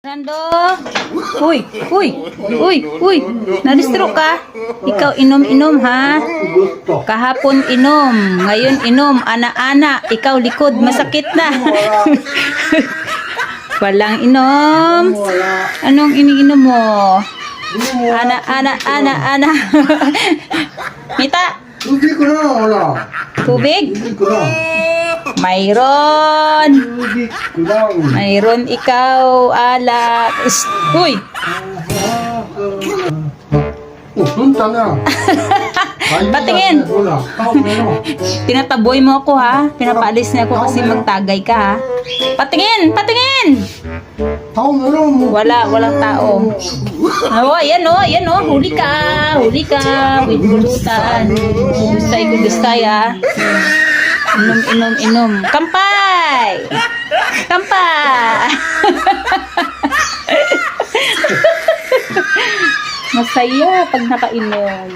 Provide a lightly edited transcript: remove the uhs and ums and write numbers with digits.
Rando! Uy! Uy! Uy! Uy! Nadistro ka? Ikaw inom-inom ha? Kahapon inom. Ngayon inom. Ana-ana. Ikaw likod. Masakit na. Walang inom. Anong iniinom mo? Ana. Mita! Tubig ko na, wala. Tubig? Tubig ko na. Mayroon. Tubig ko lang. Mayroon ikaw, alak. Uy! Oh, punta na. Patingin. Wala. Tinataboy mo ako ha. Pinapaalis na ako kasi magtagay ka ha. Patingin! Patingin! Tao mo lang. Walang tao. Oh, ayan oh. Huli ka. With bulutan. Gustay ha. Inom. Kampay! Masaya pag nakainom.